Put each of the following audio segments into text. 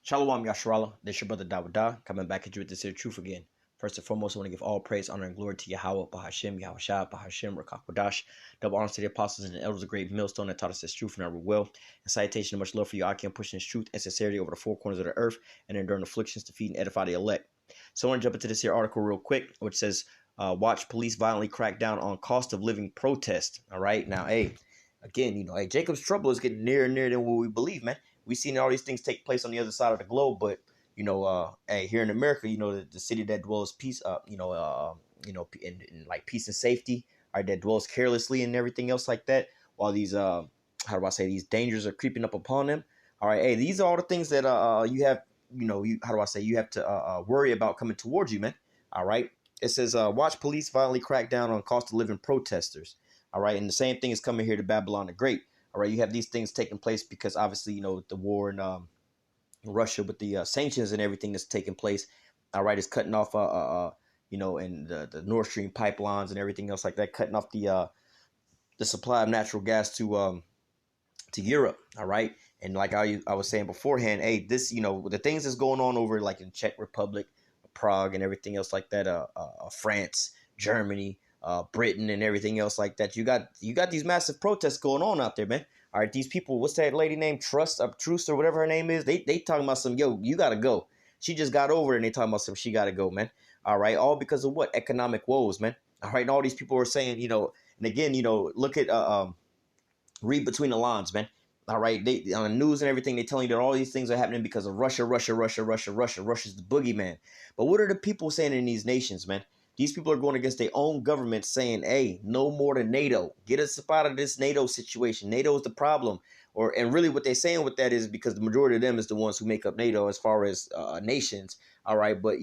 Shalom Yasharala, this your brother Dawada, coming back at you with this here truth again. First and foremost, I want to give all praise, honor, and glory to Yahweh, Bahashem, Yahushua, Bahashem, Rakakwadash. Double honor to the apostles and the elders of great millstone that taught us this truth and our will. And citation and much love for you, Akim, pushing this truth and sincerity over the four corners of the earth and enduring afflictions to feed and edify the elect. So I want to jump into this here article real quick, which says, watch police violently crack down on cost of living protest. All right, now, hey, again, Jacob's trouble is getting nearer and nearer than what we believe, man. We've seen all these things take place on the other side of the globe, but hey, here in America, the city that dwells peace, in like peace and safety, right, that dwells carelessly and everything else like that, while these how do I say, these dangers are creeping up upon them. All right, hey, these are all the things that you have, how do I say, you have to worry about coming towards you, man. All right, it says watch police violently crack down on cost of living protesters. All right, and the same thing is coming here to Babylon the Great. All right, you have these things taking place because obviously, the war in Russia with the sanctions and everything that's taking place. All right, it's cutting off, and the Nord Stream pipelines and everything else like that, cutting off the supply of natural gas to Europe. All right, and like I was saying beforehand, hey, this, the things that's going on over like in Czech Republic, Prague, and everything else like that, France, Germany, Britain, and everything else like that. You got these massive protests going on out there, man. All right, these people, what's that lady named Truss or whatever her name is? They talking about some, yo, you gotta go. She just got over it and they talking about some, she gotta go, man. All right, all because of what? Economic woes, man. All right, and all these people are saying, and again, look at read between the lines, man. All right, they on the news and everything, they telling you that all these things are happening because of Russia. Russia's the boogeyman. But what are the people saying in these nations, man? These people are going against their own government saying, hey, no more to NATO. Get us up out of this NATO situation. NATO is the problem. And really what they're saying with that is because the majority of them is the ones who make up NATO as far as nations. All right. But,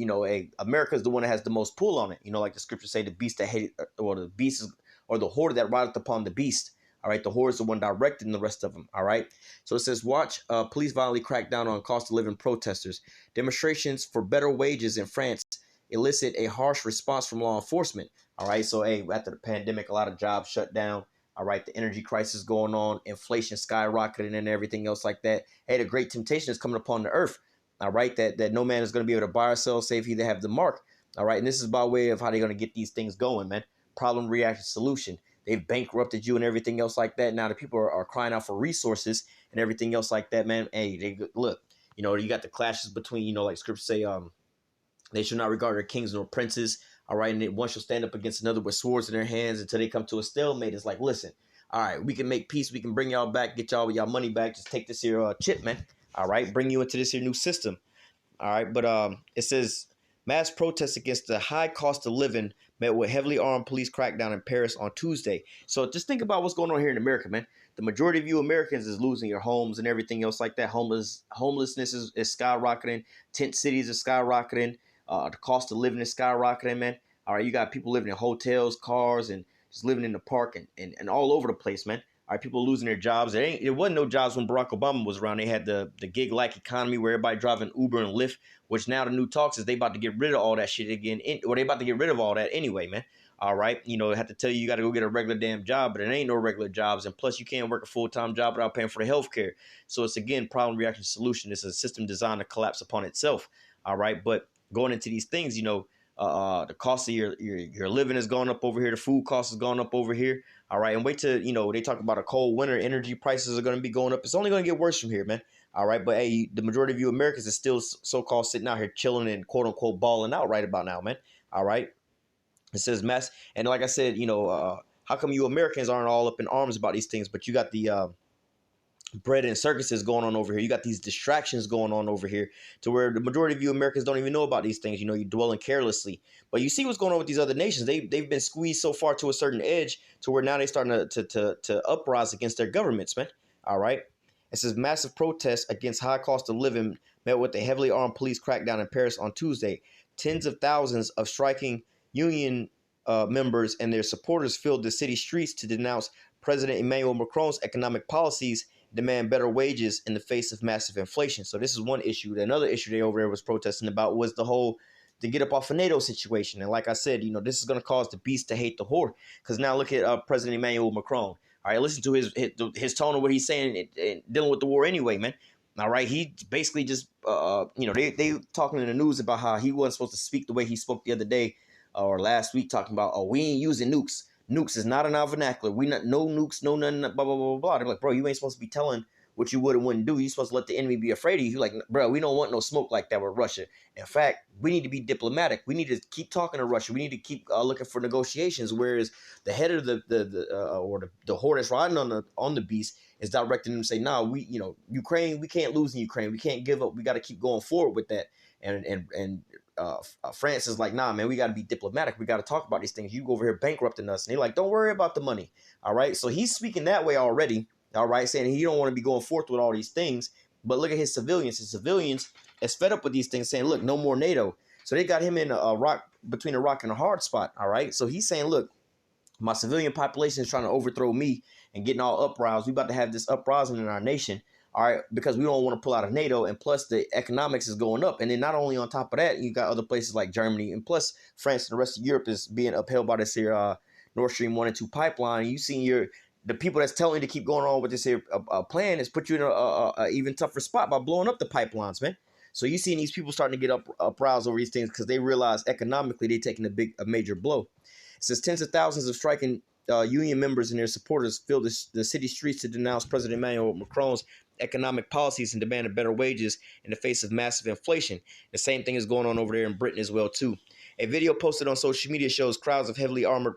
America is the one that has the most pull on it. Like the scriptures say, the beast that hated, or the beast is, or the horde that rideth upon the beast. All right. The horde is the one directing the rest of them. All right. So it says, watch police violently crack down on cost of living protesters. Demonstrations for better wages in France elicit a harsh response from law enforcement. All right. So, hey, after the pandemic, a lot of jobs shut down. All right. The energy crisis going on, inflation skyrocketing and everything else like that. Hey, the great temptation is coming upon the earth. All right. That no man is going to be able to buy or sell, save he that have the mark. All right. And this is by way of how they're going to get these things going, man. Problem, reaction, solution. They've bankrupted you and everything else like that. Now the people are crying out for resources and everything else like that, man. Hey, they look, you got the clashes between, like scriptures say, they shall not regard their kings nor princes. All right. And then one shall stand up against another with swords in their hands until they come to a stalemate. It's like, listen, all right, we can make peace. We can bring y'all back, get y'all money back. Just take this here chip, man. All right. Bring you into this here new system. All right. But it says mass protests against the high cost of living met with heavily armed police crackdown in Paris on Tuesday. So just think about what's going on here in America, man. The majority of you Americans is losing your homes and everything else like that. Homelessness is skyrocketing. Tent cities are skyrocketing. The cost of living is skyrocketing, man. All right, you got people living in hotels, cars, and just living in the park and all over the place, man. All right, people losing their jobs. There wasn't no jobs when Barack Obama was around. They had the gig-like economy where everybody driving Uber and Lyft, which now the new talks is they about to get rid of all that shit again. Or they about to get rid of all that anyway, man. All right, I have to tell you got to go get a regular damn job, but it ain't no regular jobs. And plus, you can't work a full-time job without paying for the health care. So it's, again, problem, reaction, solution. It's a system designed to collapse upon itself. All right, but going into these things, the cost of your living has gone up over here. The food cost has gone up over here. All right. And wait till, they talk about a cold winter. Energy prices are going to be going up. It's only going to get worse from here, man. All right. But, hey, the majority of you Americans is still so-called sitting out here chilling and, quote unquote, balling out right about now, man. All right. It says mass. And like I said, how come you Americans aren't all up in arms about these things? But you got the bread and circuses going on over here. You got these distractions going on over here to where the majority of you Americans don't even know about these things. You're dwelling carelessly. But you see what's going on with these other nations. They've been squeezed so far to a certain edge to where now they're starting to uprise against their governments, man. All right. It says massive protests against high cost of living met with a heavily armed police crackdown in Paris on Tuesday. Tens of thousands of striking union members and their supporters filled the city streets to denounce President Emmanuel Macron's economic policies, demand better wages in the face of massive inflation. So this is one issue. Another issue they over there was protesting about was the whole to get up off a NATO situation. And like I said, this is going to cause the beast to hate the whore. Because now look at President Emmanuel Macron. All right, listen to his tone of what he's saying and dealing with the war anyway, man. All right, he basically just they talking in the news about how he wasn't supposed to speak the way he spoke the other day or last week, talking about, oh, we ain't using nukes. Nukes is not in our vernacular. We not no nukes, no nothing, blah blah blah blah blah. They're like, bro, you ain't supposed to be telling what you would and wouldn't do. You supposed to let the enemy be afraid of you. Like, bro, we don't want no smoke like that with Russia. In fact, we need to be diplomatic. We need to keep talking to Russia. We need to keep looking for negotiations. Whereas the head of the horde that's riding on the beast is directing them to say, nah, Ukraine, we can't lose in Ukraine. We can't give up. We got to keep going forward with that. And France is like, nah, man, we got to be diplomatic. We got to talk about these things. You go over here bankrupting us. And they're like, don't worry about the money. All right. So he's speaking that way already. All right. Saying he don't want to be going forth with all these things. But look at his civilians. His civilians is fed up with these things, saying, look, no more NATO. So they got him in between a rock and a hard spot. All right. So he's saying, look, my civilian population is trying to overthrow me and getting all uproused. We about to have this uprising in our nation. All right, because we don't want to pull out of NATO, and plus the economics is going up. And then not only on top of that, you got other places like Germany, and plus France and the rest of Europe is being upheld by this here Nord Stream 1 and 2 pipeline. You seen the people that's telling you to keep going on with this here plan is put you in a even tougher spot by blowing up the pipelines, man. So you seeing these people starting to get uproused over these things because they realize economically they're taking a major blow. It says tens of thousands of striking union members and their supporters filled the city streets to denounce President Emmanuel Macron's economic policies and demanded better wages in the face of massive inflation. The same thing is going on over there in Britain as well, too. A video posted on social media shows crowds of heavily armored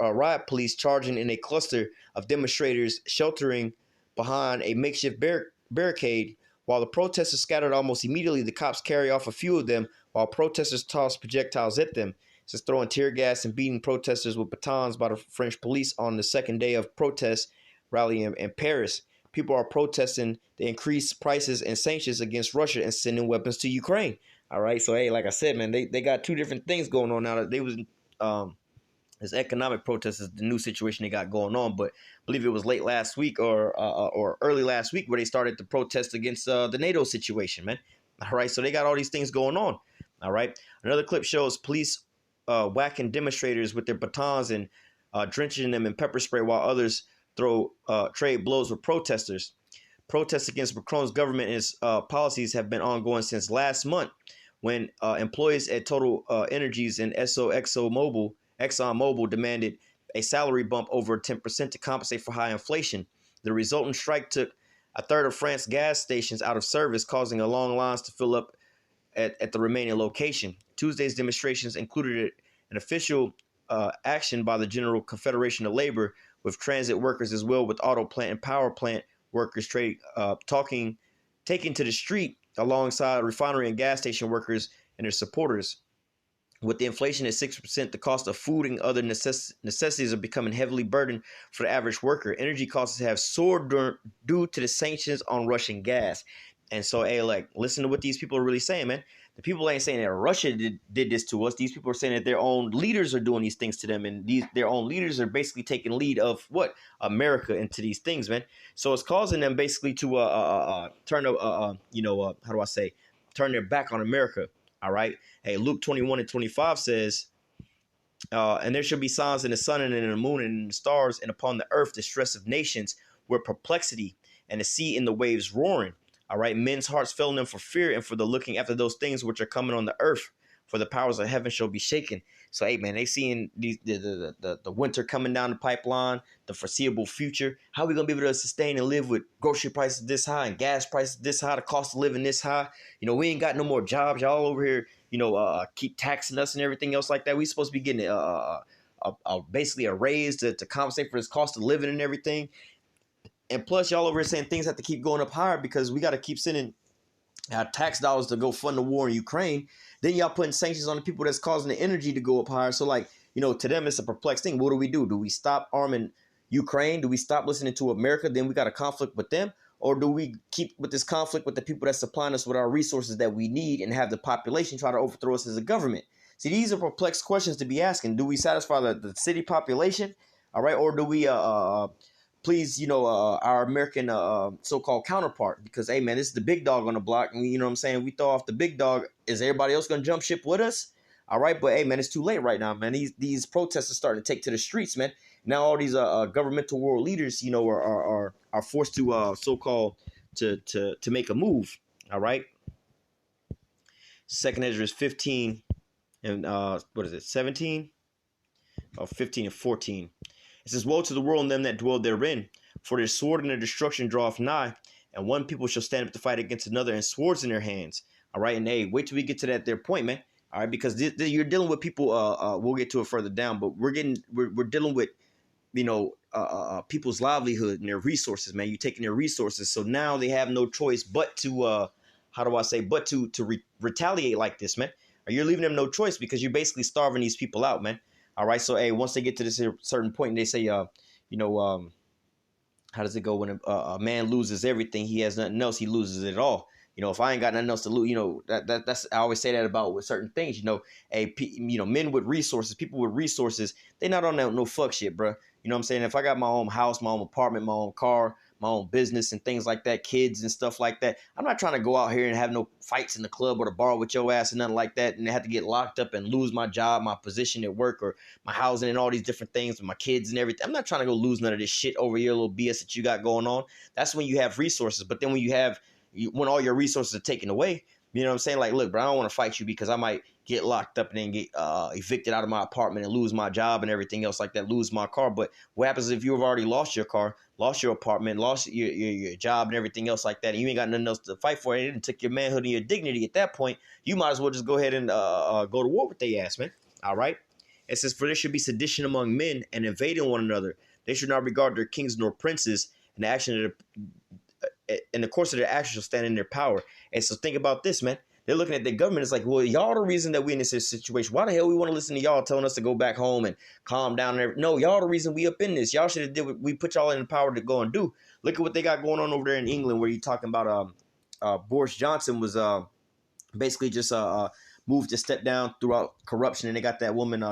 riot police charging in a cluster of demonstrators sheltering behind a makeshift barricade. While the protesters scattered almost immediately, the cops carry off a few of them while protesters toss projectiles at them. It says throwing tear gas and beating protesters with batons by the French police on the second day of protest rally in Paris. People are protesting the increased prices and sanctions against Russia and sending weapons to Ukraine. All right. So, hey, like I said, man, they got two different things going on now. They was this economic protest is the new situation they got going on. But I believe it was late last week or early last week where they started to protest against the NATO situation, man. All right. So they got all these things going on. All right. Another clip shows police whacking demonstrators with their batons and drenching them in pepper spray while others trade blows with protesters. Protests against Macron's government and its policies have been ongoing since last month when employees at Total Energies and ExxonMobil demanded a salary bump over 10% to compensate for high inflation. The resultant strike took a third of France's gas stations out of service, causing long lines to fill up at the remaining location. Tuesday's demonstrations included an official action by the General Confederation of Labor with transit workers as well, with auto plant and power plant workers taking to the street alongside refinery and gas station workers and their supporters. With the inflation at 6%, the cost of food and other necessities are becoming heavily burdened for the average worker. Energy costs have soared due to the sanctions on Russian gas. And so, hey, like, listen to what these people are really saying, man. The people ain't saying that Russia did this to us. These people are saying that their own leaders are doing these things to them. And their own leaders are basically taking lead of what? America into these things, man. So it's causing them basically to turn, how do I say, turn their back on America. All right. Hey, Luke 21:25 says, and there shall be signs in the sun and in the moon and in the stars and upon the earth, the stress of nations with perplexity and the sea and the waves roaring. All right. Men's hearts failing them for fear and for the looking after those things which are coming on the earth, for the powers of heaven shall be shaken. So, hey, man, they seeing the winter coming down the pipeline, the foreseeable future. How are we going to be able to sustain and live with grocery prices this high and gas prices this high, the cost of living this high? You know, we ain't got no more jobs. Y'all over here, keep taxing us and everything else like that. We supposed to be getting basically a raise to compensate for this cost of living and everything. And plus, y'all over here saying things have to keep going up higher because we got to keep sending our tax dollars to go fund the war in Ukraine. Then y'all putting sanctions on the people that's causing the energy to go up higher. So, like, to them, it's a perplexed thing. What do? Do we stop arming Ukraine? Do we stop listening to America? Then we got a conflict with them? Or do we keep with this conflict with the people that's supplying us with our resources that we need and have the population try to overthrow us as a government? See, these are perplexed questions to be asking. Do we satisfy the city population? All right. Or do we please, our American so-called counterpart? Because, hey, man, this is the big dog on the block. And, you know what I'm saying? We throw off the big dog. Is everybody else going to jump ship with us? All right. But, hey, man, it's too late right now, man. These protests are starting to take to the streets, man. Now all these governmental world leaders, are forced to so-called to make a move. All right. Second Ezra is 15 and what is it, 17 or 15 and 14. It says, woe to the world and them that dwell therein, for their sword and their destruction draweth nigh, and one people shall stand up to fight against another, and swords in their hands. All right, and hey, wait till we get to that their point, man. All right, because you're dealing with people. We'll get to it further down, but we're dealing with people's livelihood and their resources, man. You're taking their resources, so now they have no choice but to retaliate like this, man. Or you're leaving them no choice because you're basically starving these people out, man. All right, so hey, once they get to this certain point, and they say, how does it go when a man loses everything? He has nothing else. He loses it all. If I ain't got nothing else to lose, that's I always say that about with certain things. Men with resources, people with resources, they not on that no fuck shit, bro. You know what I'm saying? If I got my own house, my own apartment, my own car, my own business and things like that, kids and stuff like that, I'm not trying to go out here and have no fights in the club or the bar with your ass and nothing like that, and have to get locked up and lose my job, my position at work, or my housing and all these different things with my kids and everything. I'm not trying to go lose none of this shit over your little BS that you got going on. That's when you have resources. But then when all your resources are taken away, you know what I'm saying? Like, look, bro, I don't want to fight you because I might get locked up and then get evicted out of my apartment and lose my job and everything else like that, lose my car. But what happens if you've already lost your car, lost your apartment, lost your job and everything else like that, and you ain't got nothing else to fight for, and it took your manhood and your dignity at that point? You might as well just go ahead and go to war with their ass, man. All right? It says, for there should be sedition among men and invading one another. They should not regard their kings nor princes, and the action of in the course of their actions shall stand in their power. And so think about this, man. They're looking at the government. It's like, well, y'all the reason that we in this situation. Why the hell we want to listen to y'all telling us to go back home and calm down? No, y'all the reason we up in this. Y'all should have did what we put y'all in the power to go and do. Look at what they got going on over there in England, where you talking about Boris Johnson was basically just moved to step down throughout corruption, and they got that woman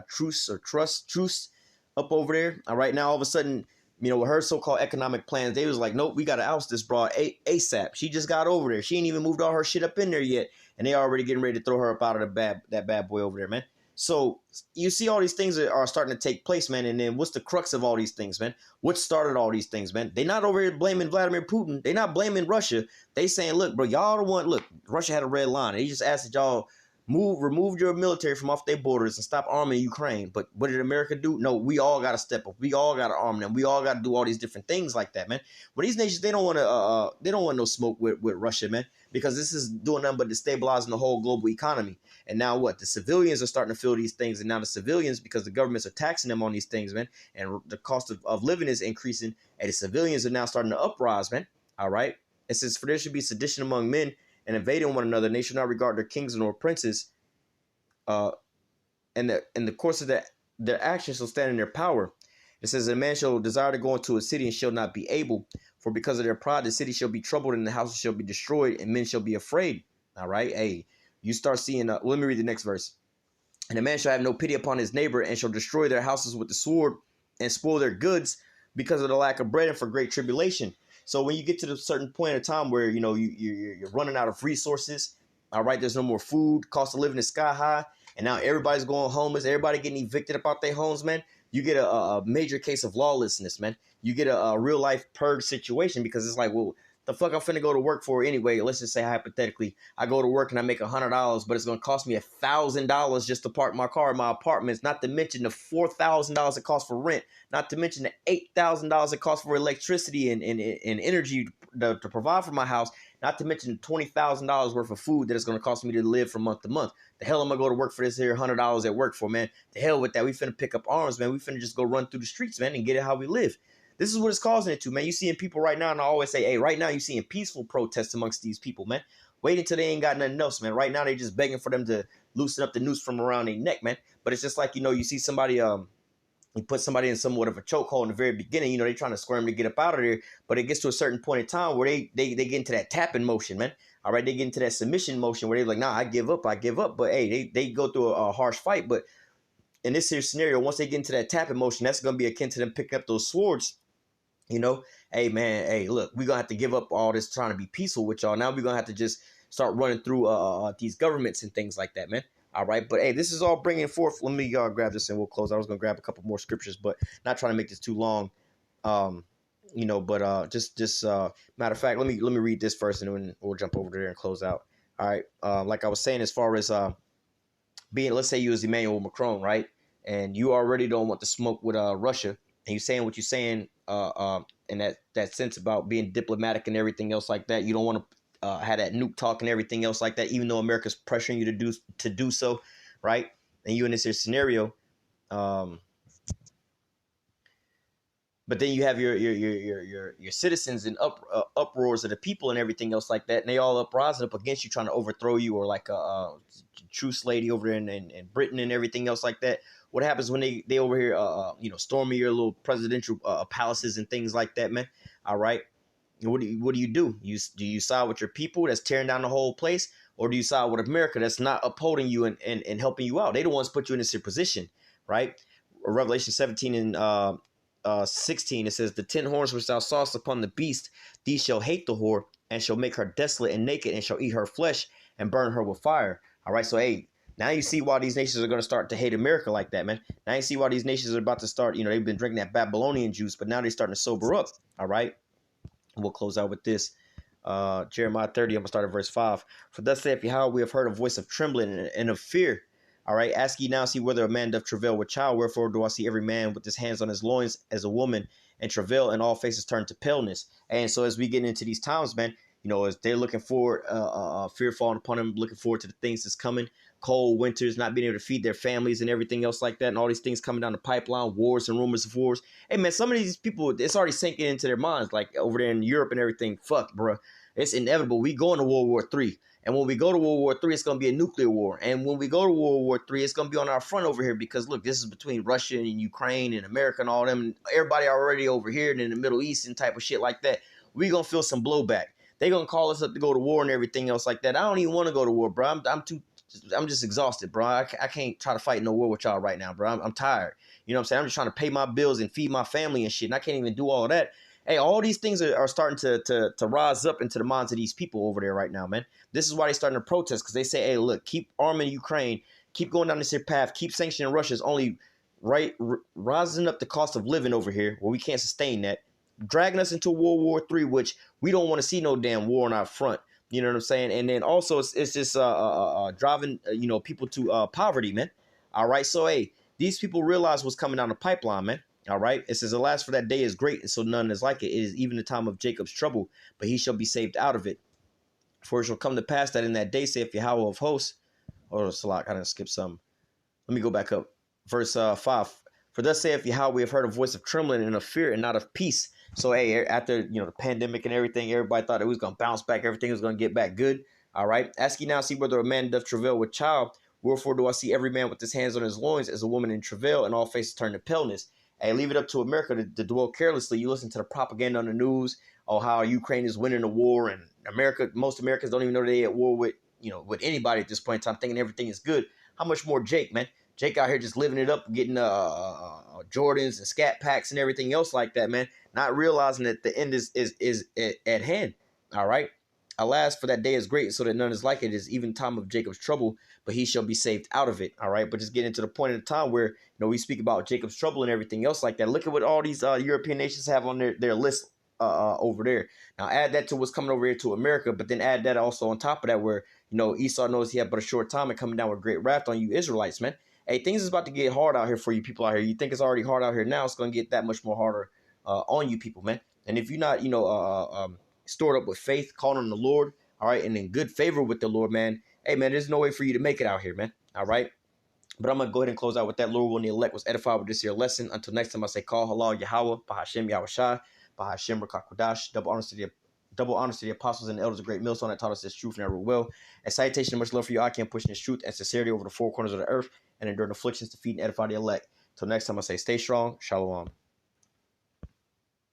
Truss up over there. All right, now all of a sudden, with her so-called economic plans, they was like, nope, we got to oust this broad ASAP. She just got over there. She ain't even moved all her shit up in there yet, and they already getting ready to throw her up out of that bad boy over there, man. So you see all these things that are starting to take place, man, and then what's the crux of all these things, man? What started all these things, man? They not over here blaming Vladimir Putin. They not blaming Russia. They saying, look, bro, y'all the one, look, Russia had a red line. They just asked that y'all remove your military from off their borders and stop arming Ukraine. But what did America do? No, we all got to step up. We all got to arm them. We all got to do all these different things like that, man. Well, these nations, they don't want no smoke with Russia, man, because this is doing nothing but destabilizing the whole global economy. And now what? The civilians are starting to feel these things, and now the civilians, because the governments are taxing them on these things, man, and the cost of living is increasing, and the civilians are now starting to uprise, man. All right. It says, for there should be sedition among men and invading one another. And they should not regard their kings nor princes. And in the course of their actions shall stand in their power. It says, a man shall desire to go into a city and shall not be able. For because of their pride, the city shall be troubled and the houses shall be destroyed and men shall be afraid. All right. Hey, you start seeing, let me read the next verse. And a man shall have no pity upon his neighbor and shall destroy their houses with the sword and spoil their goods because of the lack of bread and for great tribulation. So when you get to the certain point of time where, you're running out of resources, all right, there's no more food, cost of living is sky high, and now everybody's going homeless, everybody getting evicted about their homes, man, you get a major case of lawlessness, man. You get a real life purge situation, because it's like, well, the fuck I'm finna go to work for anyway. Let's just say hypothetically, I go to work and I make $100, but it's gonna cost me $1,000 just to park my car in my apartments. Not to mention the $4,000 it costs for rent. Not to mention the $8,000 it costs for electricity and energy to provide for my house. Not to mention the $20,000 worth of food that it's gonna cost me to live from month to month. The hell am I gonna go to work for this here $100 at work for, man? The hell with that. We finna pick up arms, man. We finna just go run through the streets, man, and get it how we live. This is what it's causing it to, man. You seeing people right now, and I always say, hey, right now you seeing peaceful protests amongst these people, man. Wait until they ain't got nothing else, man. Right now they just begging for them to loosen up the noose from around their neck, man. But it's just like, you see somebody, you put somebody in somewhat of a chokehold in the very beginning, they trying to squirm to get up out of there. But it gets to a certain point in time where they get into that tapping motion, man. All right, they get into that submission motion where they're like, nah, I give up. But hey, they go through a harsh fight. But in this here scenario, once they get into that tapping motion, that's going to be akin to them picking up those swords. Hey, man, hey, look, we're going to have to give up all this trying to be peaceful with y'all. Now we're going to have to just start running through these governments and things like that, man. All right. But, hey, this is all bringing forth. Let me grab this and we'll close. I was going to grab a couple more scriptures, but not trying to make this too long. But matter of fact, let me read this first, and then we'll jump over there and close out. All right. Like I was saying, as far as being, let's say you was Emmanuel Macron, right? And you already don't want to smoke with Russia, and you saying what you're saying in that sense about being diplomatic and everything else like that. You don't want to have that nuke talk and everything else like that, even though America's pressuring you to do so, right? And you in this scenario, but then you have your citizens in uproars of the people and everything else like that, and they all uprising up against you, trying to overthrow you, or like a truce lady over there in Britain and everything else like that. What happens when they over here, storming your little presidential palaces and things like that, man? All right, what do you do? Do you side with your people that's tearing down the whole place, or do you side with America that's not upholding you and helping you out? They the ones put you in this position, right? Revelation 17 and 16, it says, the 10 horns which thou sawest upon the beast, these shall hate the whore, and shall make her desolate and naked, and shall eat her flesh and burn her with fire. All right, so hey, now you see why these nations are going to start to hate America like that, man. Now you see why these nations are about to start, they've been drinking that Babylonian juice, but now they're starting to sober up. All right, we'll close out with this. Jeremiah 30, I'm going to start at verse 5. For thus saith Yahweh, we have heard a voice of trembling and of fear. All right, ask ye now, see whether a man doth travail with child. Wherefore do I see every man with his hands on his loins as a woman, and travail, and all faces turn to paleness. And so as we get into these times, man, as they're looking forward, fear falling upon them, looking forward to the things that's coming, cold winters, not being able to feed their families and everything else like that, and all these things coming down the pipeline, wars and rumors of wars. Hey, man, some of these people, it's already sinking into their minds, like over there in Europe and everything. Fuck, bro. It's inevitable. We going to World War III. And when we go to World War III, it's going to be a nuclear war. And when we go to World War III, it's going to be on our front over here because, look, this is between Russia and Ukraine and America and all them. Everybody already over here and in the Middle East and type of shit like that. We're going to feel some blowback. They're going to call us up to go to war and everything else like that. I don't even want to go to war, bro. I'm just exhausted, bro. I can't try to fight no war with y'all right now, bro. I'm tired. You know what I'm saying? I'm just trying to pay my bills and feed my family and shit, and I can't even do all of that. Hey, all these things are starting to rise up into the minds of these people over there right now, man. This is why they're starting to protest, because they say, hey, look, keep arming Ukraine, keep going down this here path, keep sanctioning Russia is only rising up the cost of living over here where we can't sustain that, dragging us into World War III, which we don't want to see no damn war on our front. You know what I'm saying? And then also it's just driving people to poverty, man. All right, so hey, these people realize what's coming down the pipeline, man. All right, it says, alas, for that day is great, and so none is like it. It is even the time of Jacob's trouble, but he shall be saved out of it. For it shall come to pass that in that day, saith Yahweh of hosts. Oh, Salak, I didn't skip some. Let me go back up. Verse 5. For thus saith Yahweh, we have heard a voice of trembling and of fear and not of peace. So, hey, after the pandemic and everything, everybody thought it was going to bounce back. Everything was going to get back good. All right. Ask ye now, see whether a man doth travail with child. Wherefore do I see every man with his hands on his loins as a woman in travail, and all faces turn to paleness. Hey, leave it up to America to dwell carelessly. You listen to the propaganda on the news, or how Ukraine is winning the war, and most Americans don't even know they at war with anybody at this point in time, thinking everything is good. How much more Jake, man? Jake out here just living it up, getting Jordans and scat packs and everything else like that, man. Not realizing that the end is at hand. All right. Alas, for that day is great, so that none is like it. It is even time of Jacob's trouble, but he shall be saved out of it. All right. But just getting to the point in time where we speak about Jacob's trouble and everything else like that. Look at what all these European nations have on their list over there. Now add that to what's coming over here to America, but then add that also on top of that, where Esau knows he had but a short time and coming down with great wrath on you Israelites, man. Hey, things is about to get hard out here for you people out here. You think it's already hard out here now? It's going to get that much more harder on you people, man. And if you're not, stored up with faith, calling on the Lord, all right, and in good favor with the Lord, man, hey, man, there's no way for you to make it out here, man, all right? But I'm going to go ahead and close out with that. Lord willing, the elect was edified with this here lesson. Until next time, I say, call halal Yahweh, Bahashem Yahushai, Bahashem Rakakwadash, double honors to the apostles and the elders of great millstone that taught us this truth and ever will. And salutation and much love for you. I can push this truth and sincerity over the four corners of the earth and endure afflictions to feed and edify the elect. Till next time, I say, stay strong. Shalom.